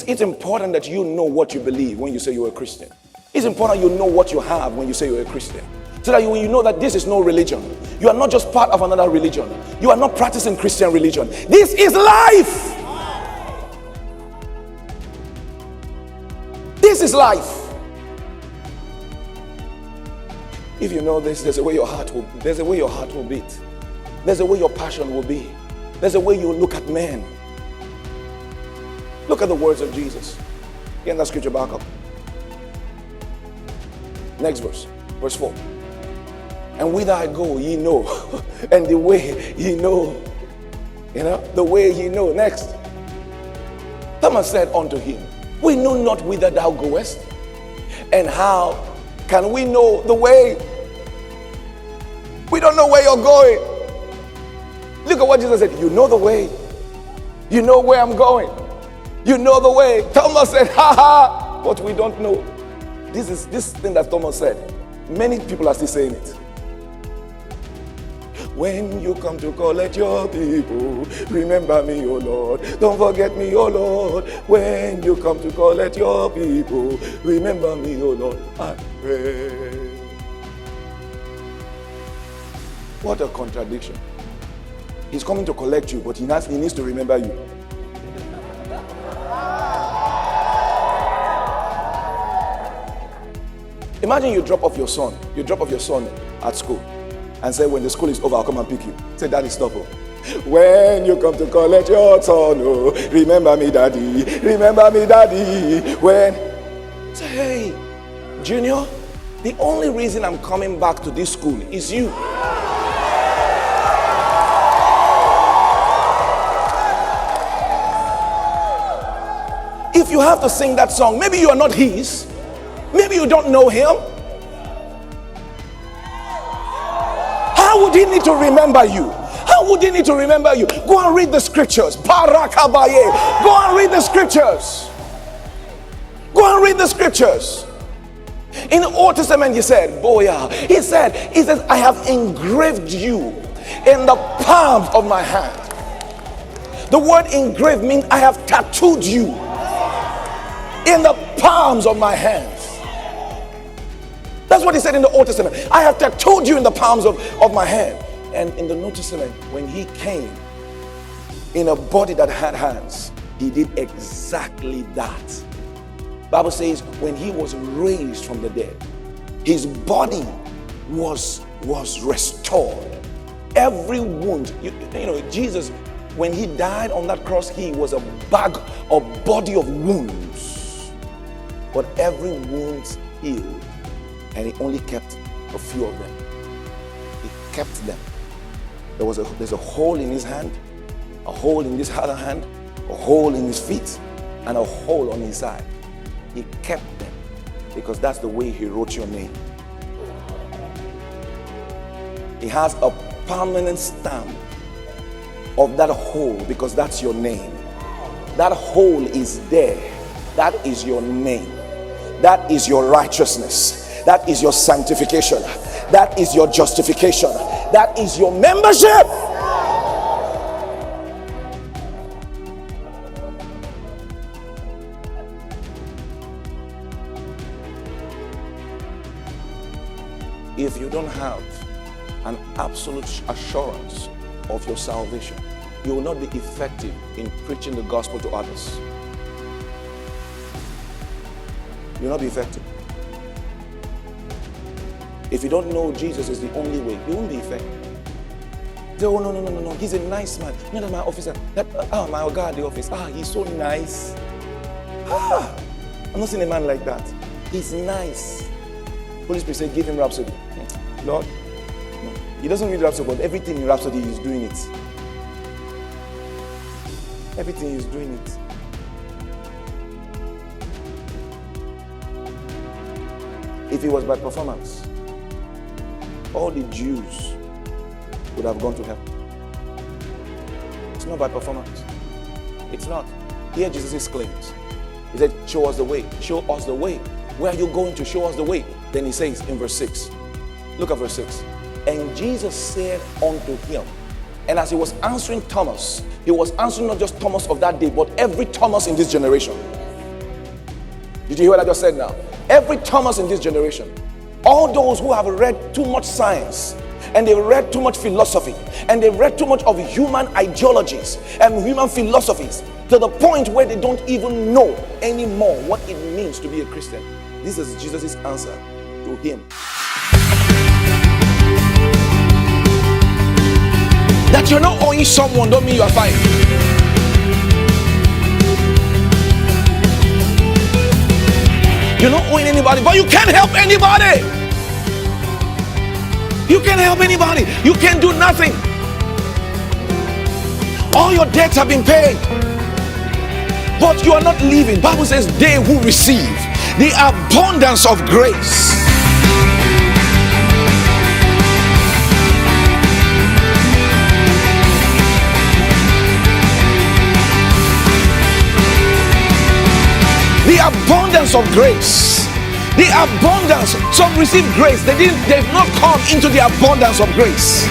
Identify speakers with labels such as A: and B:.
A: It's important that you know what you believe when you say you're a Christian. It's important you know what you have when you say you're a Christian. So that when you know that this is no religion, you are not just part of another religion. You are not practicing Christian religion. This is life. This is life. If you know this, there's a way your heart will beat. There's a way your passion will be. There's a way you look at men. Look at the words of Jesus. Get that scripture back up. Next verse 4. And whither I go, ye know, and the way ye know. The way ye know. Next. Thomas said unto him, we know not whither thou goest, and how can we know the way? We don't know where you're going. Look at what Jesus said. You know the way. You know where I'm going. You know the way. Thomas said, ha ha, but we don't know. This thing that Thomas said, many people are still saying it. When you come to collect your people, remember me, O Lord. Don't forget me, O Lord. When you come to collect your people, remember me, O Lord. I pray. What a contradiction. He's coming to collect you, but he needs to remember you. Imagine you drop off your son at school and say, when the school is over, I'll come and pick you. Say, Daddy, stop. When you come to collect your son, oh, remember me, Daddy. Remember me, Daddy. Say, hey, Junior, the only reason I'm coming back to this school is you. If you have to sing that song, maybe you are not his. Maybe you don't know him. How would he need to remember you? How would he need to remember you? Go and read the scriptures. Parakabaye. Go and read the scriptures. Go and read the scriptures. In the Old Testament, he said, Boya. He says, I have engraved you in the palms of my hand. The word engraved means I have tattooed you in the palms of my hands. That's what he said in the Old Testament. I have tattooed you in the palms of my hand. And in the New Testament, when he came in a body that had hands, he did exactly that. Bible says when he was raised from the dead, his body was restored. Every wound, you know, Jesus, when he died on that cross, he was a body of wounds. But every wound healed. And he only kept a few of them. He kept them. There's a hole in his hand, a hole in this other hand, a hole in his feet, and a hole on his side. He kept them because that's the way he wrote your name. He has a permanent stamp of that hole because that's your name. That hole is there. That is your name. That is your righteousness. That is your sanctification. That is your justification. That is your membership. If you don't have an absolute assurance of your salvation, you will not be effective in preaching the gospel to others. You will not be effective. If you don't know Jesus is the only way, you won't be effective. Say, oh, no. He's a nice man. Not that my officer. My guy at the office. He's so nice. I'm not seeing a man like that. He's nice. Holy Spirit said, give him Rhapsody. Lord, no. He doesn't read Rhapsody, but everything in Rhapsody, he's doing it. Everything he's doing it. If it was by performance, all the Jews would have gone to hell. It's not by performance. It's not. Here Jesus' claims. He said, show us the way. Show us the way. Where are you going to? Show us the way. Then he says in verse 6. Look at verse 6. And Jesus said unto him, and as he was answering Thomas, he was answering not just Thomas of that day, but every Thomas in this generation. Did you hear what I just said now? Every Thomas in this generation, all those who have read too much science, and they read too much philosophy, and they read too much of human ideologies and human philosophies, to the point where they don't even know anymore what it means to be a Christian. This is Jesus' answer to him. That you're not owing someone don't mean you are fine. You're not owing anybody, but you can't help anybody. You can't help anybody. You can't do nothing. All your debts have been paid, but you are not living. Bible says they who receive the abundance of grace. The abundance of grace. The abundance. Some receive grace. They've not come into the abundance of grace.